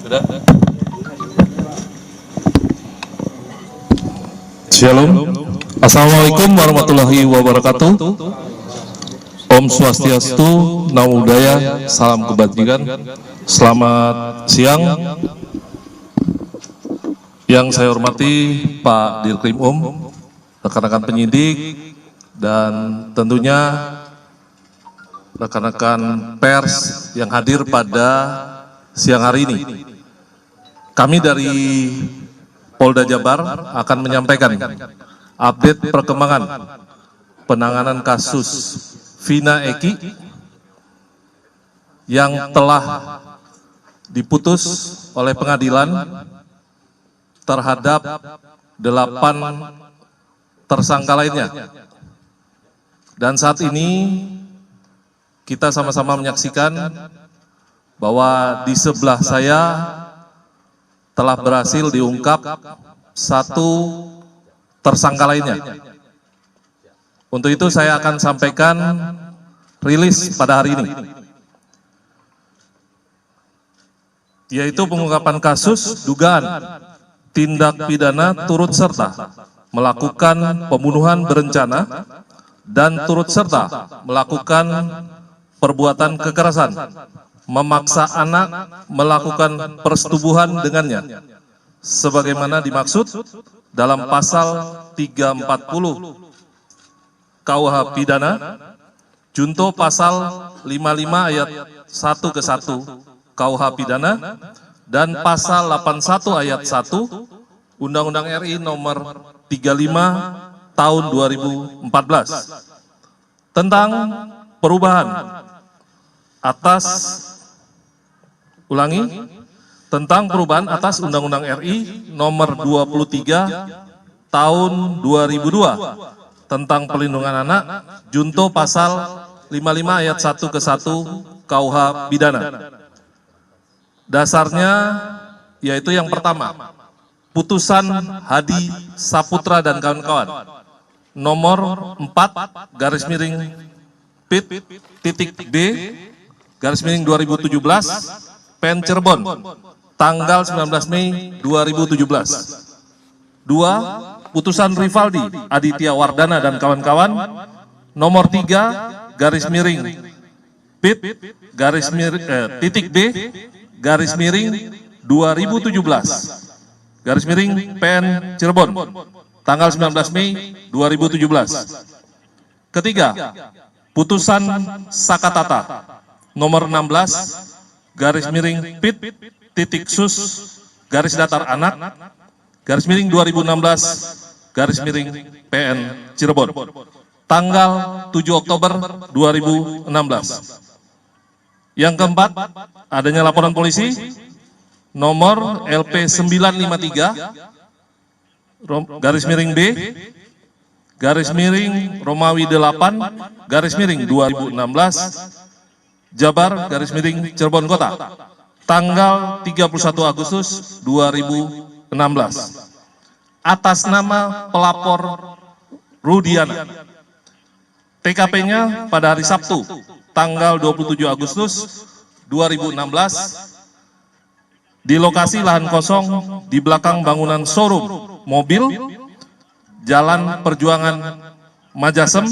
Ada? Shalom. Assalamualaikum warahmatullahi wabarakatuh. Om Swastiastu, Namo Buddhaya, salam kebajikan. Selamat siang. Yang saya hormati Pak Dirkrim rekan-rekan penyidik, dan tentunya rekan-rekan pers yang hadir pada siang hari ini. Kami dari Polda Jabar akan menyampaikan update perkembangan penanganan kasus Vina Eki yang telah diputus oleh pengadilan terhadap 8 tersangka lainnya. Dan saat ini kita sama-sama menyaksikan bahwa di sebelah saya telah berhasil diungkap 1 tersangka lainnya. Untuk itu saya akan sampaikan rilis pada hari ini, yaitu pengungkapan kasus dugaan tindak pidana turut serta melakukan pembunuhan berencana dan turut serta melakukan perbuatan kekerasan, memaksa anak melakukan persetubuhan dengannya, sebagaimana dimaksud dalam pasal 340 KUH Pidana, junto pasal 55 ayat 1 ke 1 KUH Pidana, dan pasal 81 ayat 1 Undang-Undang RI nomor 35 tahun 2014 tentang perubahan atas Undang-Undang RI nomor 23 tahun 2002 tentang pelindungan anak, junto pasal 55 ayat 1 ke 1 KUH Pidana. Dasarnya yaitu yang pertama, putusan Hadi Saputra dan kawan-kawan nomor 4/Pit.B/2017 PN Cirebon tanggal 19 Mei 2017. 2. Putusan Rivaldi Aditya Wardana dan kawan-kawan nomor 3/B/2017 PN Cirebon tanggal 19 Mei 2017. Ketiga, putusan Sakatata nomor 16/Pit.Sus/Datar Anak/2016/PN Cirebon tanggal 7 Oktober 2016. Yang keempat, adanya laporan polisi nomor LP953-B/Romawi 8-2016 Jabar-Cirebon Kota tanggal 31 Agustus 2016 atas nama pelapor Rudiana. TKP-nya pada hari Sabtu tanggal 27 Agustus 2016 di lokasi lahan kosong di belakang bangunan showroom mobil Jalan Perjuangan Majasem,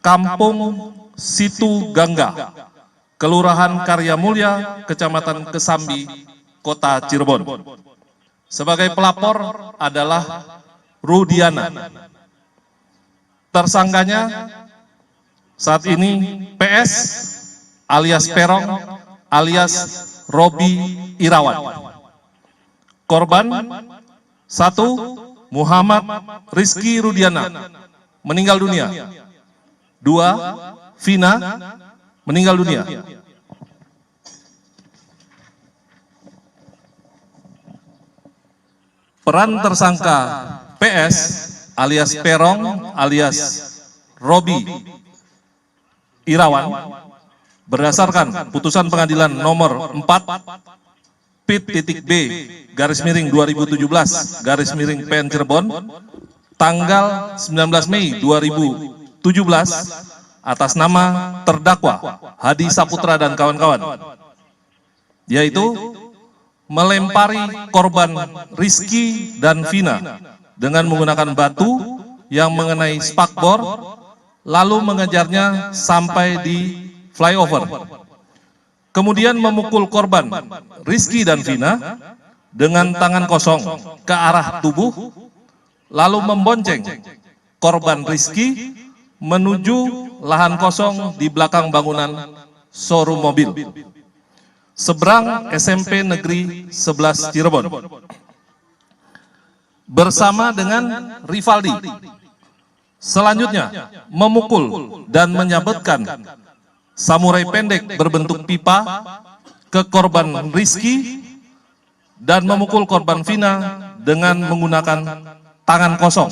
Kampung Situ Gangga, Kelurahan Karya Mulya, Kecamatan Kesambi, Kota Cirebon. Sebagai pelapor adalah Rudiana. Tersangkanya saat ini PS alias Perong alias Robi Irawan. Korban 1. Muhammad Rizky Rudiana meninggal dunia. 2. Vina meninggal dunia. Peran tersangka PS alias Perong alias Robi Irawan berdasarkan putusan pengadilan nomor 4/Pit.B/2017/PN Cirebon tanggal 19 Mei 2017 atas nama terdakwa Hadi Saputra dan kawan-kawan, yaitu melempari korban Rizky dan Vina dengan menggunakan batu yang mengenai spakbor, lalu mengejarnya sampai di flyover. Kemudian memukul korban Rizky dan Vina dengan tangan kosong ke arah tubuh, lalu membonceng korban Rizky menuju lahan kosong di belakang bangunan showroom mobil seberang SMP Negeri 11 Cirebon bersama dengan Rivaldi. Selanjutnya memukul dan menyabetkan samurai pendek berbentuk pipa ke korban Rizky dan memukul korban Vina dengan menggunakan tangan kosong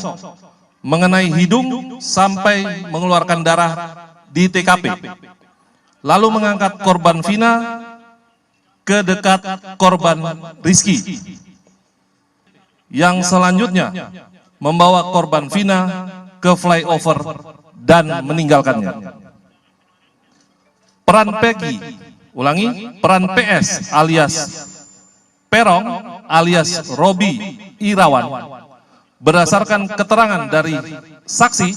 mengenai hidung sampai mengeluarkan darah di TKP, lalu mengangkat korban Vina ke dekat korban Rizky, yang selanjutnya membawa korban Vina ke flyover dan meninggalkannya. Peran Peggy, ulangi, peran PS alias Perong alias Robi Irawan berdasarkan keterangan dari saksi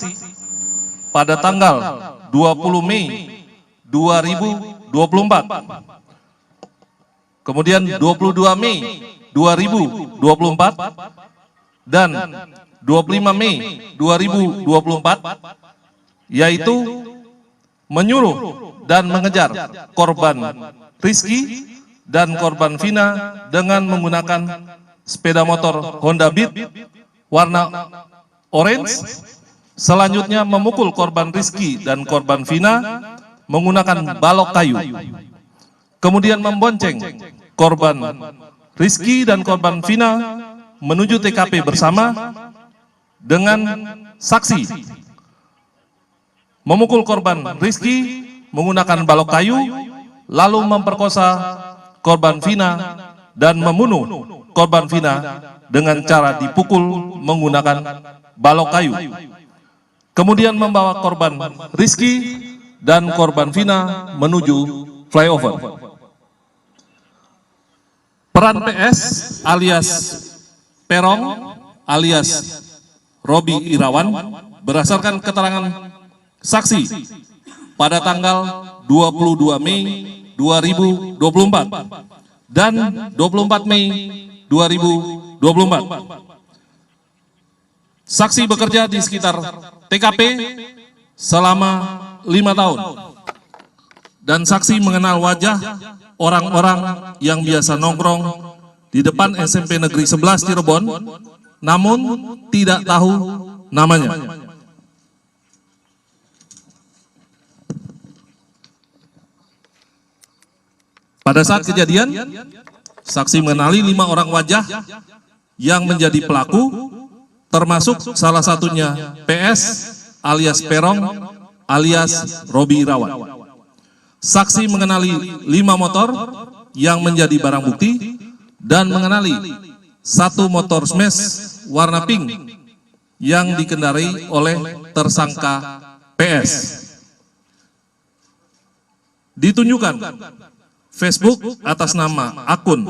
pada tanggal 20 Mei 2024, kemudian 22 Mei 2024 dan 25 Mei 2024, yaitu menyuruh dan mengejar korban Rizky dan korban Vina dengan menggunakan sepeda motor Honda Beat warna orange. Selanjutnya memukul korban Rizky dan korban Vina menggunakan balok kayu. Kemudian membonceng korban Rizky dan korban Vina menuju TKP bersama dengan saksi. Memukul korban Rizky menggunakan balok kayu, lalu memperkosa korban Vina dan membunuh korban Vina dengan cara dipukul menggunakan balok kayu. Kemudian membawa korban Rizky dan korban Vina menuju flyover. Peran PS alias Perong alias Robi Irawan berdasarkan keterangan saksi pada tanggal 22 Mei 2024 dan 24 Mei 2024. Saksi bekerja di sekitar TKP selama 5 tahun dan saksi mengenal wajah orang-orang yang biasa nongkrong di depan SMP Negeri 11 Cirebon, namun tidak tahu namanya. Pada saat kejadian, saksi mengenali 5 orang wajah yang menjadi pelaku, termasuk salah satunya PS alias Perong alias Robi Irawan. Saksi mengenali 5 motor yang menjadi barang bukti dan mengenali 1 motor smash warna pink yang dikendarai oleh tersangka PS. Ditunjukkan Facebook atas nama akun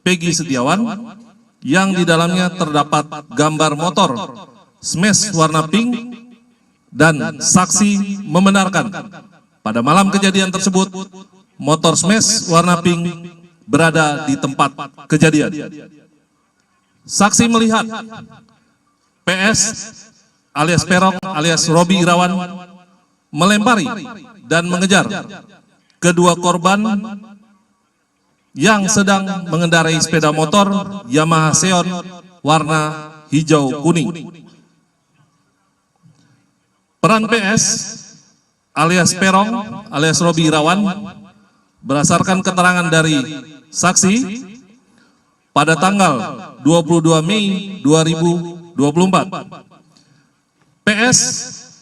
Peggy Setiawan yang di dalamnya terdapat gambar motor smash warna pink dan saksi membenarkan pada malam kejadian tersebut motor smash warna pink berada di tempat kejadian. Saksi melihat PS alias Perong alias Robi Irawan melempari dan mengejar kedua korban yang sedang mengendarai sepeda motor Yamaha Xeon warna hijau kuning. Peran PS alias Perong alias Robi Irawan berdasarkan keterangan dari saksi pada tanggal 22 Mei 2024. PS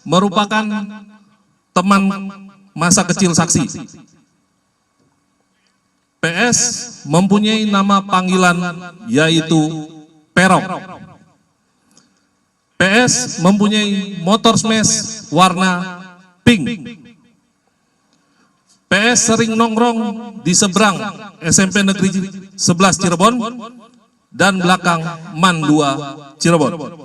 merupakan teman masa kecil saksi. PS mempunyai nama panggilan yaitu Perong. PS mempunyai motor smash warna pink. PS sering nongkrong di seberang SMP Negeri 11 Cirebon dan belakang MAN 2 Cirebon.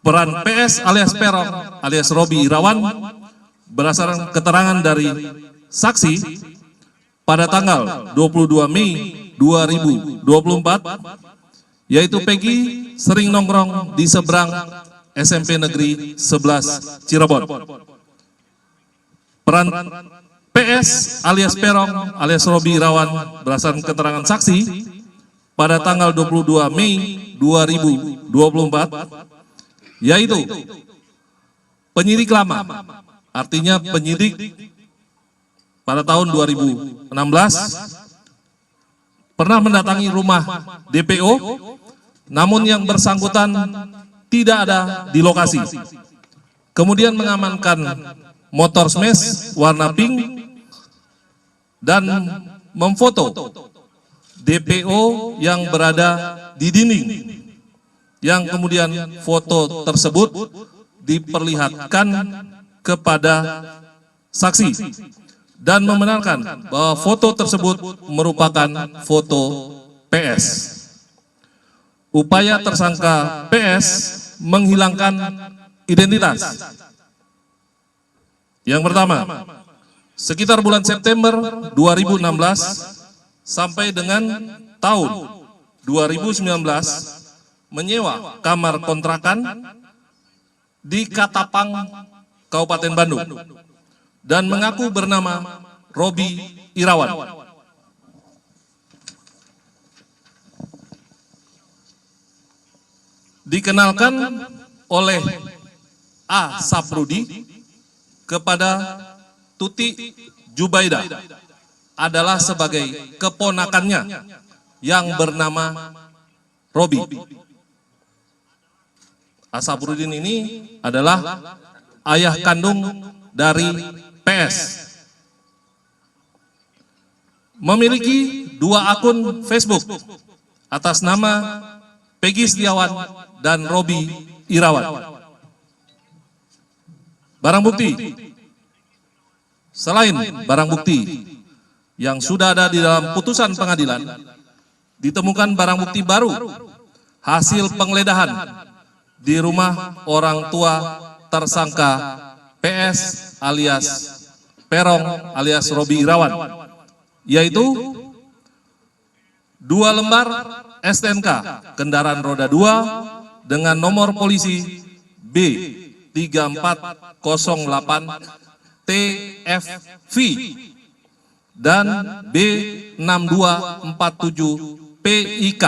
Peran PS alias Peron alias Robi Irawan berdasarkan keterangan dari saksi pada tanggal 22 Mei 2024, yaitu Peggy sering nongkrong di seberang SMP Negeri 11 Cirebon. Peran PS alias Peron alias Robi Irawan berdasarkan keterangan saksi pada tanggal 22 Mei 2024, yaitu penyidik lama, artinya penyidik pada tahun 2016 pernah mendatangi rumah DPO, namun yang bersangkutan tidak ada di lokasi. Kemudian mengamankan motor smash warna pink dan memfoto DPO yang berada di dinding, yang kemudian foto tersebut diperlihatkan kepada saksi dan membenarkan bahwa foto tersebut merupakan foto PS. Upaya tersangka PS menghilangkan identitas. Yang pertama, sekitar bulan September 2016 sampai dengan tahun 2019 menyewa kamar kontrakan di Katapang, Kabupaten Bandung, dan mengaku bernama Robi Irawan. Dikenalkan oleh A. Saprudi kepada Tuti Jubaidah adalah sebagai keponakannya yang bernama Robi. Asaprudin ini adalah ayah kandung dari PS. Memiliki 2 akun Facebook atas nama Peggy Setiawan dan Robi Irawan. Barang bukti. Selain barang bukti yang sudah ada di dalam putusan pengadilan, ditemukan barang bukti baru hasil penggeledahan di rumah orang tua tersangka PS alias Perong alias Robi Irawan, yaitu 2 lembar STNK kendaraan roda 2 dengan nomor polisi B3408 TFV dan B6247 PIK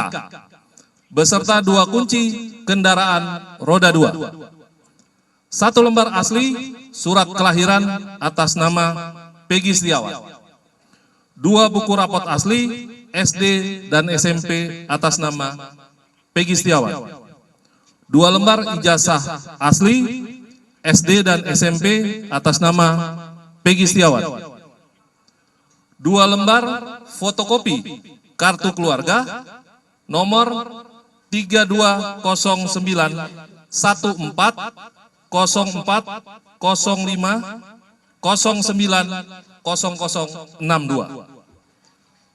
beserta 2 kunci kendaraan roda 2. 1 lembar asli surat kelahiran atas nama Peggy Setiawan. 2 buku rapot asli SD dan SMP atas nama Peggy Setiawan. 2 lembar ijazah asli SD dan SMP atas nama Peggy Setiawan. 2 lembar fotokopi kartu keluarga nomor 32040405090062.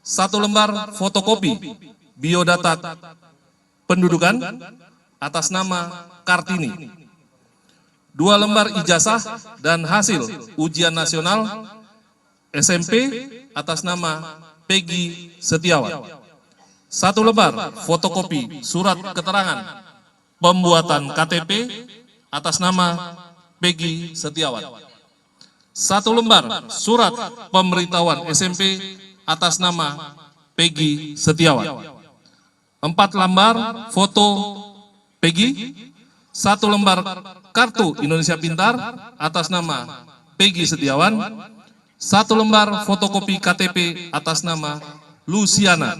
1 lembar fotokopi biodata pendudukan atas nama Kartini. 2 lembar ijazah dan hasil ujian nasional SMP atas nama Peggy Setiawan. 1 lembar fotokopi surat keterangan pembuatan KTP atas nama Peggy Setiawan. 1 lembar surat pemberitahuan SMP atas nama Peggy Setiawan. 4 lembar foto Peggy. 1 lembar kartu Indonesia Pintar atas nama Peggy Setiawan. 1 lembar fotokopi KTP atas nama Luciana.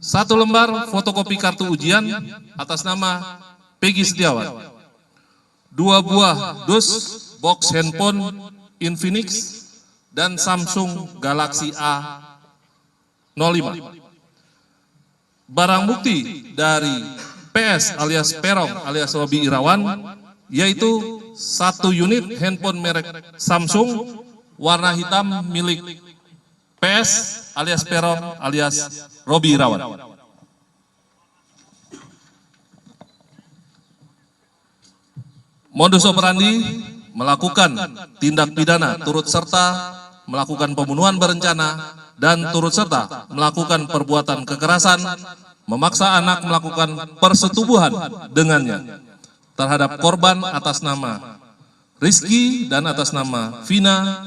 1 lembar fotokopi kartu ujian atas nama Peggy Setiawan. 2 buah dus box handphone Infinix dan Samsung Galaxy A05. Barang bukti dari PS alias Perong alias Robi Irawan yaitu 1 unit handphone merek Samsung warna hitam milik PS alias Peron alias Robi Irawan. Modus operandi melakukan tindak pidana turut serta melakukan pembunuhan berencana dan turut serta melakukan perbuatan kekerasan, memaksa anak melakukan persetubuhan dengannya terhadap korban atas nama Rizky dan atas nama Vina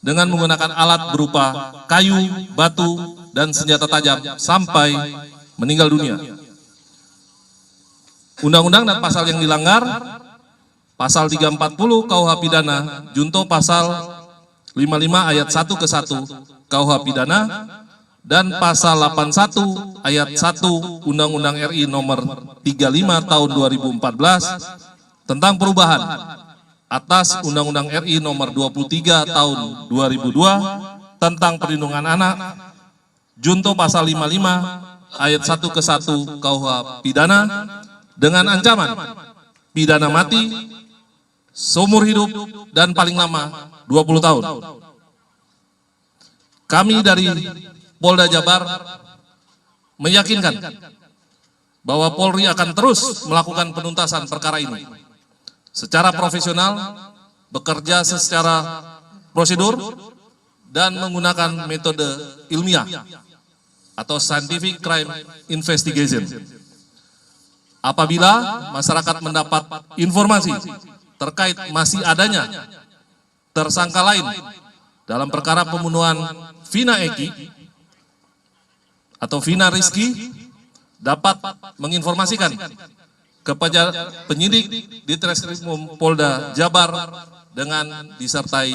dengan menggunakan alat berupa kayu, batu, dan senjata tajam sampai meninggal dunia. Undang-undang dan pasal yang dilanggar, pasal 340 KUH Pidana, junto pasal 55 ayat 1 ke 1 KUH Pidana, dan pasal 81 ayat 1 Undang-Undang RI nomor 35 tahun 2014 tentang perubahan atas Undang-Undang RI nomor 23 tahun 2002 tentang perlindungan anak, junto pasal 55 ayat 1 ke 1 KUH Pidana dengan ancaman pidana mati, seumur hidup, dan paling lama 20 tahun. Kami dari Polda Jabar meyakinkan bahwa Polri akan terus melakukan penuntasan perkara ini secara profesional, bekerja secara prosedur, dan menggunakan metode ilmiah atau scientific crime investigation. Apabila masyarakat mendapat informasi terkait masih adanya tersangka lain dalam perkara pembunuhan Vina Eki atau Vina Rizky, dapat menginformasikan kepada penyidik di Treskrimum Polda Jabar dengan disertai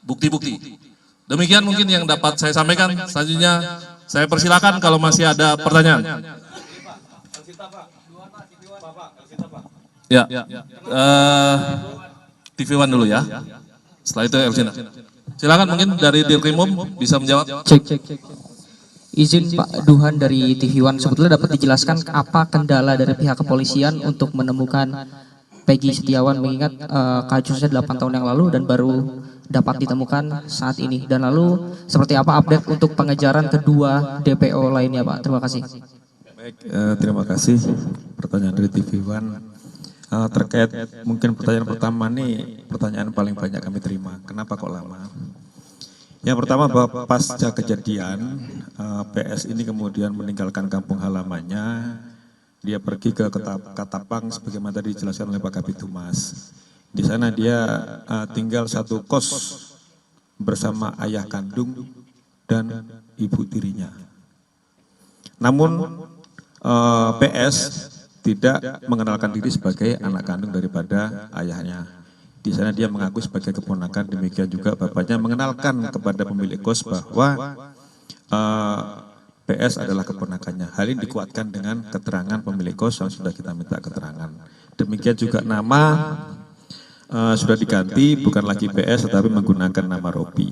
bukti-bukti. Demikian mungkin yang dapat saya sampaikan. Selanjutnya saya persilakan kalau masih ada pertanyaan. Ya, TV One dulu ya. Setelah itu Elvina. Silakan mungkin dari Dirkrimum bisa menjawab. Cek. Izin Pak Duhan dari TV One, sebetulnya dapat dijelaskan apa kendala dari pihak kepolisian untuk menemukan Peggy Setiawan, mengingat kasusnya 8 tahun yang lalu dan baru dapat ditemukan saat ini. Dan lalu seperti apa update untuk pengejaran kedua DPO lainnya Pak? Terima kasih. Baik, terima kasih pertanyaan dari TV One. Terkait mungkin pertanyaan pertama nih, pertanyaan paling banyak kami terima. Kenapa kok lama? Yang pertama bahwa pasca kejadian PS ini kemudian meninggalkan kampung halamannya, dia pergi ke Katapang sebagaimana tadi dijelaskan oleh Pak Kabid Humas. Di sana dia tinggal satu kos bersama ayah kandung dan ibu tirinya. Namun PS tidak mengenalkan diri sebagai anak kandung daripada ayahnya. Di sana dia mengaku sebagai keponakan, demikian juga bapaknya mengenalkan kepada pemilik kos bahwa PS adalah keponakannya. Hal ini dikuatkan dengan keterangan pemilik kos yang sudah kita minta keterangan. Demikian juga nama sudah diganti, bukan lagi PS tetapi menggunakan nama Robi.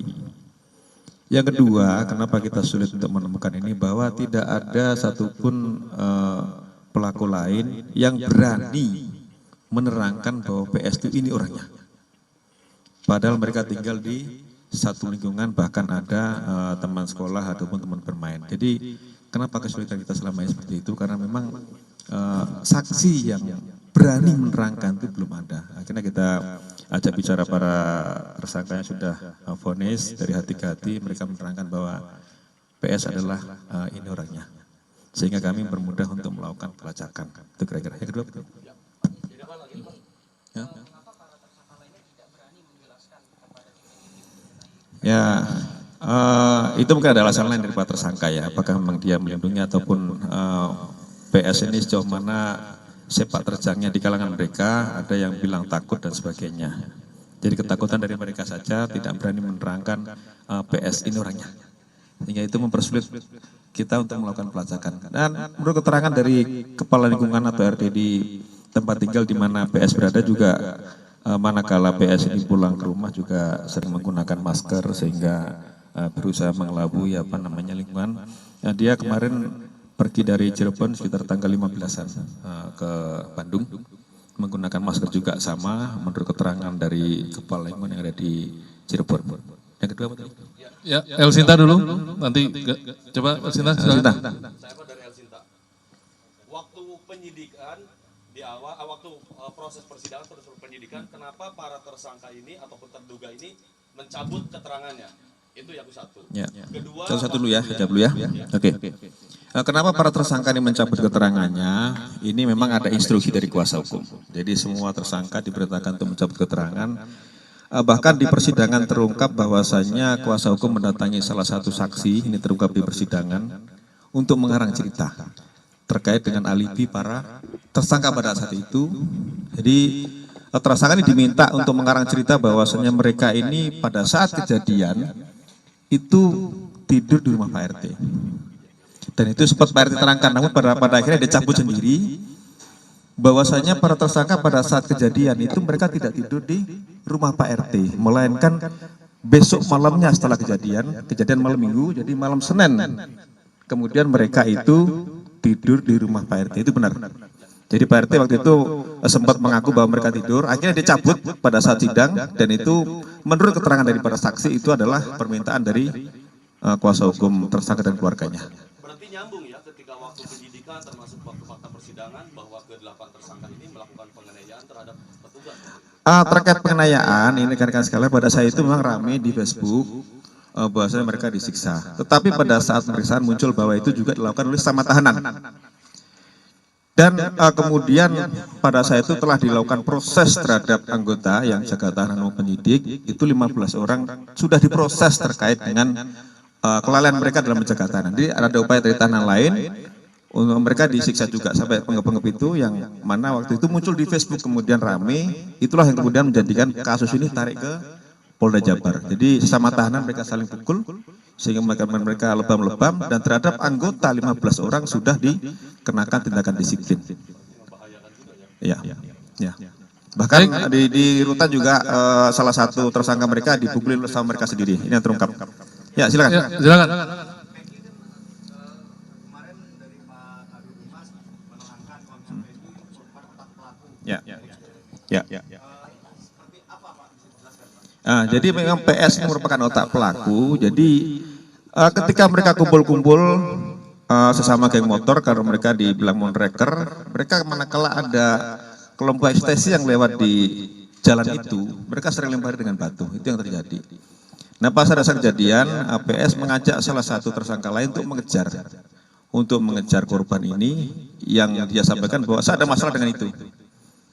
Yang kedua, kenapa kita sulit untuk menemukan ini, bahwa tidak ada satupun pelaku lain yang berani menerangkan bahwa PS itu ini orangnya. Padahal mereka tinggal di satu lingkungan, bahkan ada teman sekolah ataupun teman bermain. Jadi kenapa kesulitan kita selama ini seperti itu? Karena memang saksi yang berani menerangkan itu belum ada. Akhirnya kita ajak bicara para tersangka yang sudah vonis dari hati ke hati, mereka menerangkan bahwa PS adalah ini orangnya. Sehingga kami bermudah untuk melakukan pelacakan. Itu kira-kira. Yang kedua betul. Ya, itu mungkin ada alasan lain dari para tersangka ya. Apakah memang dia melindungi ataupun PS ini sejauh mana sepak terjangnya di kalangan mereka, ada yang bilang takut dan sebagainya. Jadi ketakutan dari mereka saja, tidak berani menerangkan PS ini orangnya. Sehingga itu mempersulit kita untuk melakukan pelacakan. Dan menurut keterangan dari kepala lingkungan atau RT di tempat tinggal di mana PS berada juga, manakala PS ini pulang ke rumah juga sering menggunakan masker sehingga berusaha mengelabui lingkungan. Nah, dia kemarin pergi dari Cirebon sekitar tanggal 15-an ke Bandung menggunakan masker juga sama menurut keterangan dari kepala lingkungan yang ada di Cirebon. Yang kedua apa tadi? Ya, Elsinta dulu, nanti coba Elsinta. Elsinta. Saya Pak dari Elsinta. Waktu penyidikan di awal, waktu proses persidangan terus penyidikan, kenapa para tersangka ini ataupun terduga ini mencabut keterangannya? Itu yang satu. Ya. Kedua, Satu dulu ya, jawab dulu ya. Oke. Kenapa para tersangka ini mencabut keterangannya? Ini memang ada instruksi dari kuasa hukum. Jadi semua tersangka diperintahkan untuk mencabut keterangan. Bahkan di persidangan terungkap bahwasannya kuasa hukum mendatangi salah satu saksi, ini terungkap di persidangan, untuk mengarang cerita terkait dengan alibi para tersangka pada saat itu. Jadi tersangka ini diminta untuk mengarang cerita bahwasannya mereka ini pada saat kejadian itu tidur di rumah Pak RT. Dan itu sempat Pak RT terangkan, namun pada akhirnya dia cabut sendiri. Bahwasanya para tersangka pada saat kejadian itu mereka tidak tidur di rumah Pak RT, melainkan besok malamnya setelah kejadian malam Minggu, jadi malam Senin, kemudian mereka itu tidur di rumah Pak RT, itu benar. Jadi Pak RT waktu itu sempat mengaku bahwa mereka tidur, akhirnya dicabut pada saat sidang, dan itu menurut keterangan dari para saksi itu adalah permintaan dari kuasa hukum tersangka dan keluarganya. berarti nyambung ya ketika waktu penyidikan termasuk waktu fakta persidangan bahwa ke-8 tersangka ini melakukan penganiayaan terhadap petugas. Terkait penganiayaan, ini rekan-rekan sekalian, pada saat itu memang ramai di Facebook bahwasanya mereka disiksa. Tetapi pada saat pemeriksaan muncul bahwa itu juga dilakukan oleh sesama tahanan. Dan kemudian pada saat itu telah dilakukan proses terhadap anggota yang jaga tahanan maupun penyidik, itu 15 orang sudah diproses terkait dengan kelalaian mereka dalam menjaga tahanan. Jadi ada upaya dari tahanan lain, mereka disiksa juga sampai penggep-penggep itu yang mana waktu itu muncul di Facebook kemudian rame, itulah yang kemudian menjadikan kasus ini tarik ke Polda Jabar. Jadi sesama tahanan mereka saling pukul sehingga mereka lebam-lebam, dan terhadap anggota 15 orang sudah dikenakan tindakan disiplin. Ya. Bahkan di rutan juga salah satu tersangka mereka dipukulin sama mereka sendiri. Ini yang terungkap. Ya, silakan. Ya, silakan. Ya. Jadi memang PS ini merupakan otak pelaku. Jadi ketika mereka kumpul-kumpul sesama geng motor, karena mereka dibilang monreker, mereka manakala ada kelompok ekstasi yang lewat di jalan itu, mereka sering lempar dengan batu. Itu yang terjadi. Nah, pas ada kejadian, PS mengajak salah satu tersangka lain untuk mengejar korban ini, yang dia sampaikan bahwa saya ada masalah dengan itu.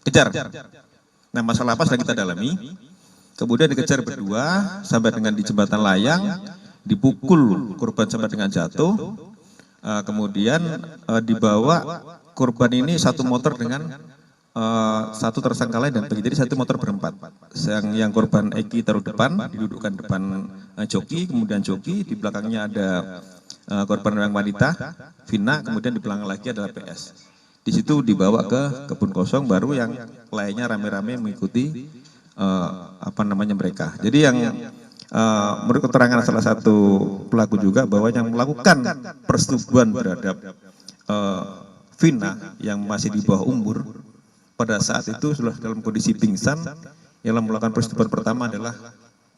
Kejar. Nah, masalah apa sedang kita dalami. Kemudian dikejar berdua sampai dengan di jembatan layang, dipukul korban sampai dengan jatuh. Kemudian dibawa korban ini satu motor dengan satu tersangka lain dan pergi. Jadi satu motor berempat. Yang korban Eki taruh depan, didudukkan depan joki, kemudian joki, di belakangnya ada korban yang wanita, Vina, kemudian di belakang lagi adalah PS. Di situ dibawa ke kebun kosong, baru yang lainnya rame-rame mengikuti mereka. Jadi yang menurut keterangan salah satu pelaku juga bahwa yang melakukan persetubuhan terhadap Vina yang masih di bawah umur, pada saat itu sudah dalam kondisi pingsan, yang melakukan persetubuhan pertama adalah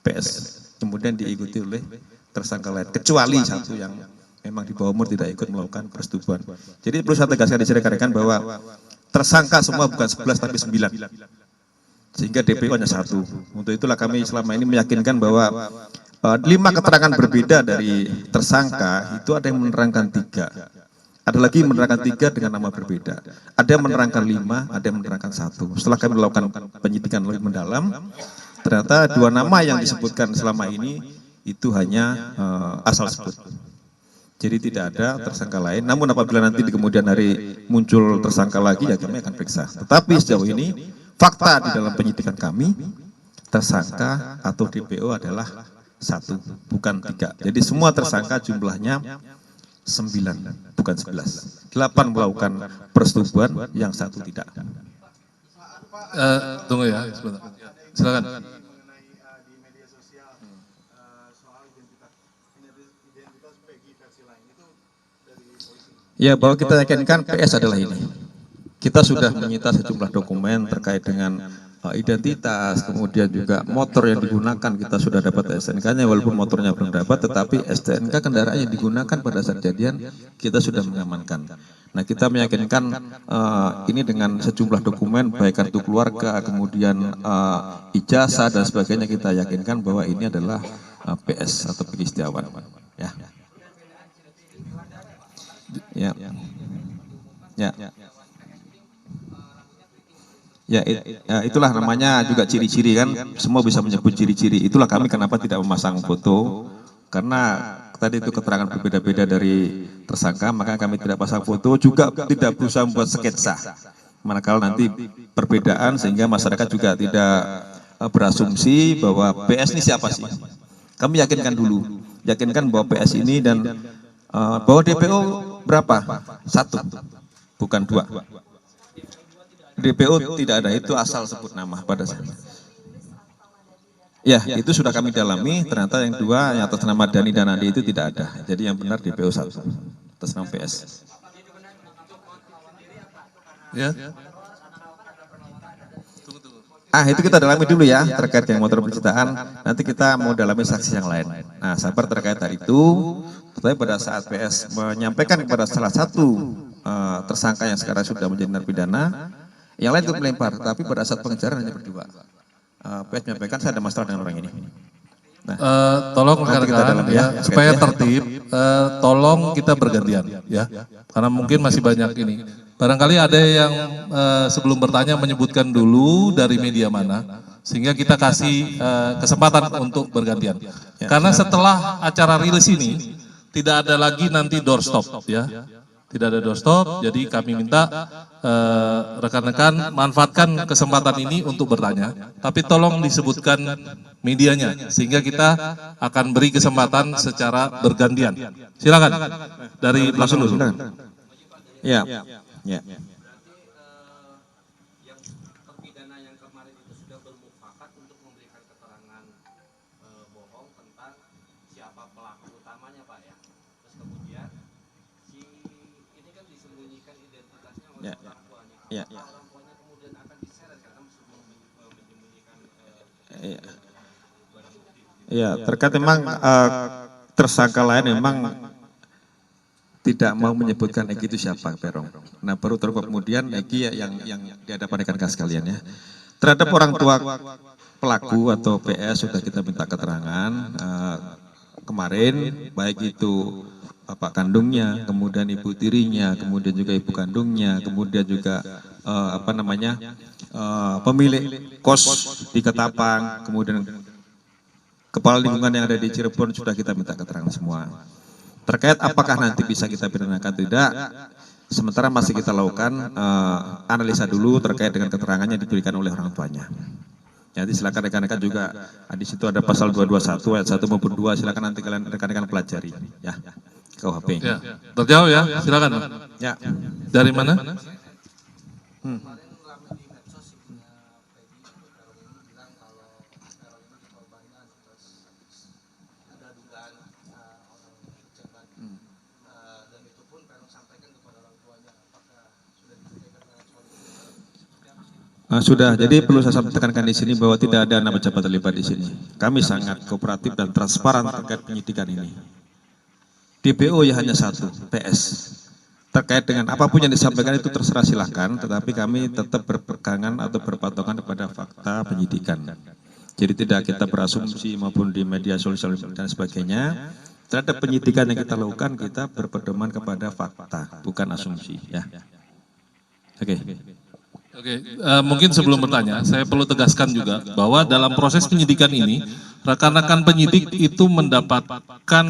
PS. Kemudian diikuti oleh tersangka lain, kecuali satu yang memang di bawah umur tidak ikut melakukan persetubuhan. Jadi perlu saya tegaskan di sini rekan-rekan bahwa tersangka semua bukan 11 tapi 9. Sehingga DPO hanya 1. Untuk itulah kami selama ini meyakinkan bahwa 5 keterangan berbeda dari tersangka itu ada yang menerangkan 3. Ada lagi menerangkan 3 dengan nama berbeda. Ada yang menerangkan 5, ada yang menerangkan 1. Setelah kami melakukan penyidikan lebih mendalam, ternyata 2 nama yang disebutkan selama ini itu hanya asal sebut. Jadi tidak ada tersangka lain. Namun apabila nanti di kemudian hari muncul tersangka lagi, ya kami akan periksa. Tetapi sejauh ini fakta di dalam penyidikan kami, tersangka atau DPO adalah 1, bukan 3. Jadi semua tersangka jumlahnya 9, bukan 11. 8 melakukan persetubuhan, yang 1 tidak. Tunggu ya, sebentar. Silakan. Ya, bahwa kita yakinkan PS adalah ini. Kita sudah menyita sejumlah dokumen terkait dengan identitas, kemudian juga motor yang digunakan kita sudah dapat STNK-nya, walaupun motornya belum dapat, tetapi STNK kendaraan yang digunakan pada saat kejadian kita sudah mengamankan. Nah, kita meyakinkan ini dengan sejumlah dokumen, baik kartu keluarga, kemudian ijazah dan sebagainya, kita yakinkan bahwa ini adalah PS atau Peggy Setiawan. Ya. Ya. Ya. Ya, itulah namanya juga ciri-ciri kan, semua bisa menyebut ciri-ciri. Itulah kami kenapa tidak memasang foto, karena tadi itu keterangan berbeda-beda dari tersangka, maka kami tidak pasang foto, juga tidak berusaha membuat sketsa. Manakala nanti perbedaan sehingga masyarakat juga tidak berasumsi bahwa PS ini siapa sih. Kami yakinkan dulu, yakinkan bahwa PS ini dan bahwa DPO berapa? 1, bukan 2. DPO tidak ada, itu asal sebut nama pada saat. Ya, itu sudah kami dalami, ternyata yang 2 yang atas nama Dani dan Andi itu tidak ada. Jadi yang benar DPO 1 atas nama PS. Ya. Itu kita dalami dulu ya, terkait dengan motor pencitraan. Nanti kita mau dalami saksi yang lain. Nah, sabar terkait hal itu. Tetapi pada saat PS menyampaikan kepada salah satu tersangka yang sekarang sudah menjadi narapidana, yang lain itu melempar, tapi pada saat pengejaran hanya berdua. PS menyampaikan saya ada masalah dengan orang ini. Nah, tolong rekan-rekan ya, supaya tertib, tolong kita bergantian ya, karena mungkin masih banyak ini. Barangkali ada yang sebelum bertanya menyebutkan dulu dari media mana, sehingga kita kasih kesempatan untuk bergantian. Karena setelah acara rilis ini tidak ada lagi nanti doorstop ya. Tidak ada doorstop, jadi kami minta rekan-rekan manfaatkan kesempatan ini untuk bertanya. Tapi tolong disebutkan medianya, sehingga kita akan beri kesempatan secara bergantian. Silakan dari belakang dulu. Ya, ya. Ya. Ya, terkait memang tersangka lain memang tidak mau menyebutkan Egi itu siapa, Perong. Nah, baru kemudian Egi yang di hadapan rekan-rekan sekalian ya. Terhadap orang tua pelaku atau PS sudah kita minta keterangan kemarin, baik itu bapak kandungnya, kemudian ibu tirinya, kemudian juga ibu kandungnya, kemudian juga pemilik kos di Ketapang, kemudian kepala lingkungan yang ada di Cirebon sudah kita minta keterangan semua. Terkait apakah nanti bisa kita pidanakan tidak, sementara masih kita lakukan analisa dulu terkait dengan keterangannya diberikan oleh orang tuanya. Jadi silakan rekan-rekan juga di situ ada pasal 221 ayat 1 maupun 2, silakan nanti kalian rekan-rekan pelajari ya. KUHP. Ya, terjawab ya, silakan. Ya. Dari mana? Sudah, jadi perlu saya tekankan di sini bahwa tidak ada anak pejabat terlibat di sini. Kami sangat kooperatif dan transparan terkait penyidikan ini. DPO ya hanya 1, PS. Terkait dengan apapun yang disampaikan itu terserah silakan, tetapi kami tetap berpegangan atau berpatokan kepada fakta penyidikan. Jadi tidak kita berasumsi maupun di media sosial dan sebagainya. Terhadap penyidikan yang kita lakukan, kita berpedoman kepada fakta, bukan asumsi. Ya. Oke, mungkin sebelum bertanya, saya perlu tegaskan juga bahwa dalam proses penyidikan ini, rekan-rekan penyidik itu mendapatkan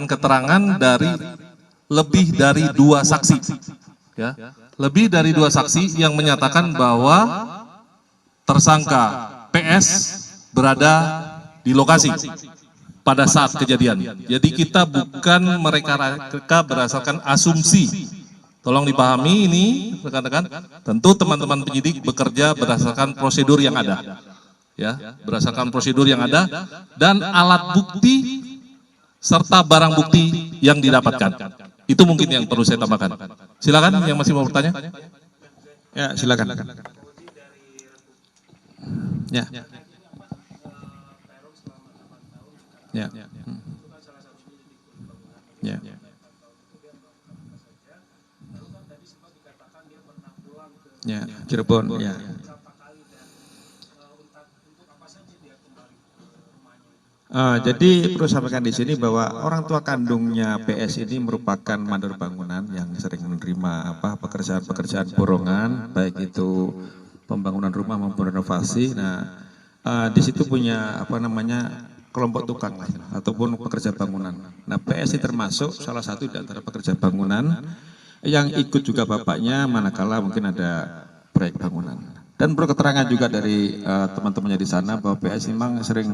keterangan dari lebih dari 2 saksi, ya, lebih dari 2 saksi yang menyatakan bahwa tersangka PS berada di lokasi pada saat kejadian. Jadi kita bukan mereka berdasarkan asumsi. Tolong dipahami ini rekan-rekan, tentu teman-teman penyidik bekerja berdasarkan prosedur yang ada. Ya, berdasarkan prosedur yang ada dan alat bukti serta barang bukti yang didapatkan. Itu mungkin yang perlu saya tambahkan. Silakan yang masih mau bertanya. Ya, silakan. Ya. Ya. Ya. Ya, Cirebon, ya. Jadi perlu sampaikan di sini bahwa orang tua kandungnya PS ini merupakan mandor bangunan yang sering menerima pekerjaan-pekerjaan borongan, baik itu pembangunan rumah maupun renovasi. Nah, di situ punya kelompok tukang lah, ataupun pekerja bangunan. Nah, PS ini termasuk salah satu di antara pekerja bangunan yang ikut juga bapaknya manakala mungkin ada proyek bangunan. Dan perlu keterangan juga dari teman-temannya di sana bahwa PS memang sering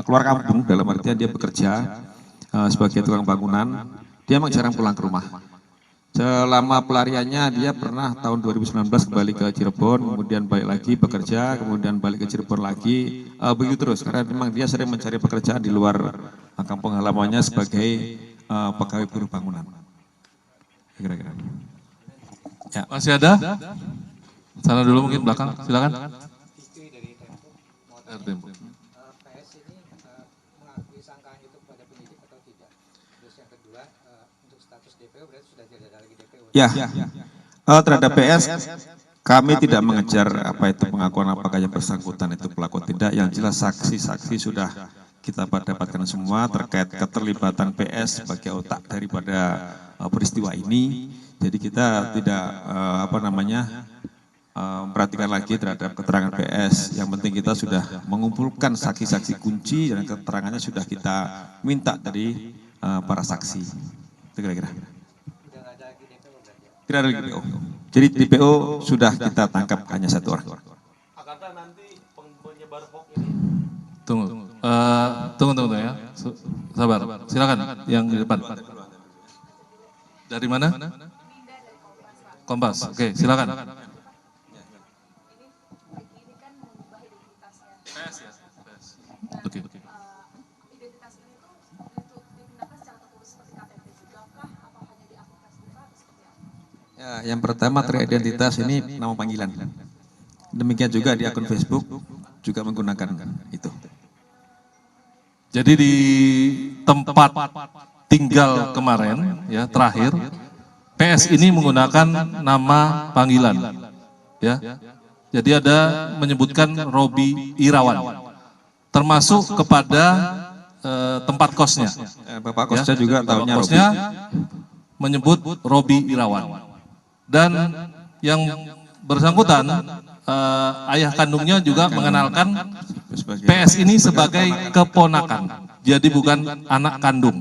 keluar kampung, dalam artian dia bekerja sebagai tukang bangunan, dia memang jarang pulang ke rumah. Selama pelariannya dia pernah tahun 2019 kembali ke Cirebon, kemudian balik lagi bekerja, kemudian balik ke Cirebon lagi, begitu terus. Karena memang dia sering mencari pekerjaan di luar kampung halamannya sebagai pegawai buruh bangunan. Kira-kira. Ya. Masih ada? Sana dulu mungkin belakang, silakan. PS ini mengakui sangkaan itu kepada penyidik atau tidak? Terus yang kedua, untuk status DPO berarti sudah tidak ada lagi DPO. Ya, terhadap PS kami tidak mengejar apa itu pengakuan apakah yang bersangkutan itu pelaku tidak. Yang jelas saksi-saksi sudah kita dapatkan semua terkait keterlibatan PS sebagai otak daripada peristiwa ini. Jadi kita tidak memperhatikan lagi terhadap keterangan PS. Yang penting kita sudah mengumpulkan saksi-saksi kunci dan keterangannya sudah kita minta dari para saksi. Itu kira-kira. Tidak ada lagi DPO. Jadi DPO sudah kita tangkap hanya satu orang. Akankah nanti penyebar hoax ini? Tunggu ya. Sabar. Silakan yang di depan. Dari mana? Kompas. Oke, silakan. Oke. Identitas ini tuh digunakan secara tertulis seperti KTP juga kah? Apa hanya di akun Facebook atau seperti apa? Ya, yang pertama teridentitas ini nama panggilan. Demikian juga di akun Facebook juga menggunakan itu. Jadi di tempat tinggal kemarin ya terakhir PS ini menggunakan nama panggilan ya. Jadi ada menyebutkan Robi Irawan termasuk kepada tempat kosnya. Bapak kosnya juga tahunya Robi. Kosnya menyebut Robi Irawan. Dan yang bersangkutan ayah kandungnya juga mengenalkan PS ini sebagai keponakan. Jadi bukan anak kandung.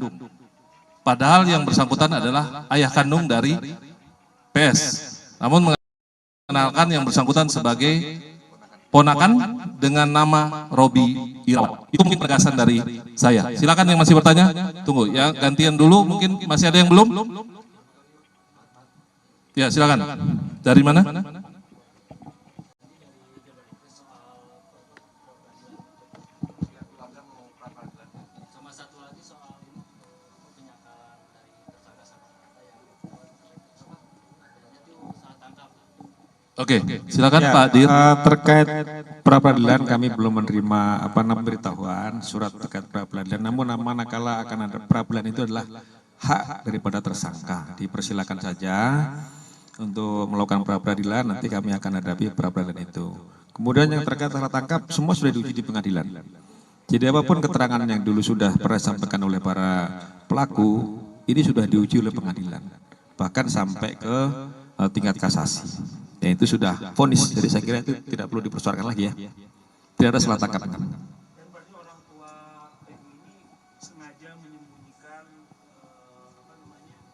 Padahal yang bersangkutan adalah ayah kandung dari PS. Namun mengenalkan yang bersangkutan sebagai ponakan dengan nama Robi Irawan. Itu mungkin penegasan dari saya. Silakan yang masih bertanya. Tunggu ya, gantian dulu. Mungkin masih ada yang belum? Ya, silakan. Dari mana? Oke, silakan Ya, Pak Dir. terkait pra-peradilan kami belum menerima pemberitahuan surat terkait pra-peradilan. Namun manakala akan ada pra-peradilan itu adalah hak daripada tersangka. Dipersilakan saja untuk melakukan pra-peradilan, nanti kami akan hadapi pra-peradilan itu. Kemudian yang terkait salah tangkap semua sudah diuji di pengadilan. Jadi apapun keterangan yang dulu sudah pernah disampaikan oleh para pelaku, ini sudah diuji oleh pengadilan. Bahkan sampai ke tingkat kasasi. Ya itu sudah vonis, jadi saya kira itu tidak perlu dipersoalkan lagi ya. Tidak ada salah tangkap. Dan berarti orang tua Peggy ini sengaja menyembunyikan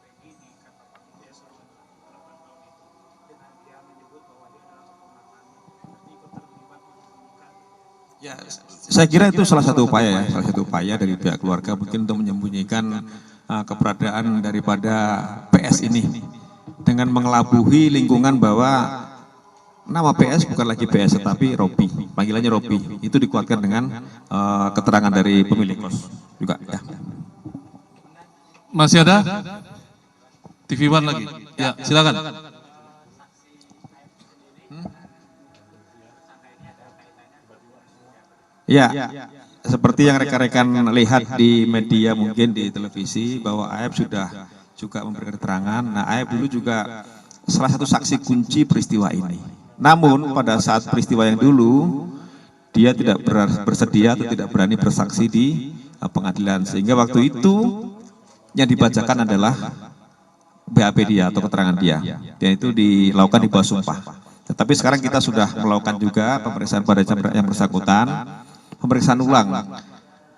Peggy di kata Pak selama 8 tahun itu dengan dia menyebut bahwa dia adalah keponakannya, berarti ikut terlibat menyembunyikan. Ya, saya kira itu salah satu upaya dari pihak keluarga mungkin untuk menyembunyikan keberadaan daripada PS ini. Dengan mengelabuhi lingkungan bahwa nama PS bukan lagi PS tetapi Robi, panggilannya Robi. Itu dikuatkan dengan keterangan dari pemilik kos juga ya. Masih ada? TV One lagi. Ya, silakan. Ya, seperti yang rekan-rekan lihat di media mungkin di televisi bahwa AF sudah juga memberikan keterangan. Nah, AF dulu juga salah satu saksi kunci peristiwa ini. Namun pada saat peristiwa yang dulu dia tidak bersedia atau tidak berani bersaksi di pengadilan, sehingga waktu itu yang dibacakan adalah BAP dia atau keterangan dia, dan itu dilakukan di bawah sumpah. Tetapi sekarang kita sudah melakukan juga pemeriksaan pada yang bersangkutan, pemeriksaan ulang.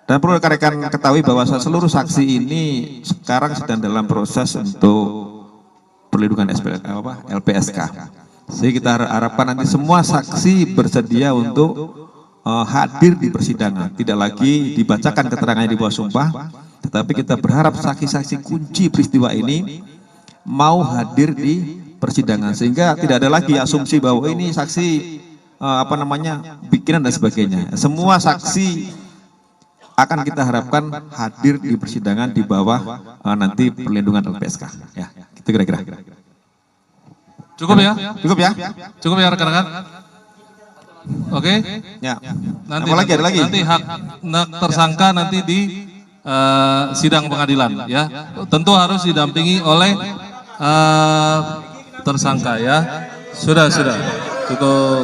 Dan perlu rekan-rekan ketahui bahwa seluruh saksi ini sekarang sedang dalam proses untuk perlindungan LPSK. Sehingga kita harapkan nanti semua saksi bersedia untuk hadir di persidangan, tidak lagi dibacakan keterangannya di bawah sumpah, tetapi kita berharap saksi-saksi kunci peristiwa ini mau hadir di persidangan, sehingga tidak ada lagi asumsi bahwa ini saksi bikinan dan sebagainya. Semua saksi akan kita harapkan hadir di persidangan di bawah nanti perlindungan LPSK. Ya, itu kira-kira. Cukup ya? Cukup ya? Cukup ya rekan-rekan? Oke? Ya. Nanti, Ada lagi? Nanti hak tersangka nanti di sidang pengadilan ya. Tentu harus didampingi oleh tersangka ya. Sudah. Cukup.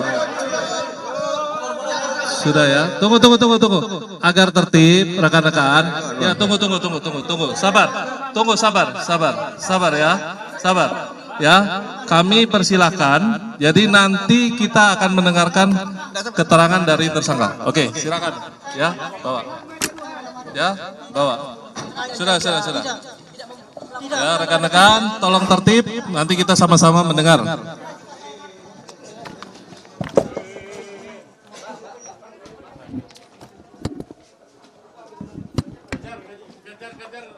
Sudah ya. Tunggu. Agar tertib rekan-rekan. Ya, tunggu. Sabar. Sabar ya. Sabar. Ya, kami persilahkan. Jadi nanti kita akan mendengarkan keterangan dari tersangka. Oke, silakan. Ya, bawa. Ya, bawa. Sudah. Ya, rekan-rekan, tolong tertib. Nanti kita sama-sama mendengar.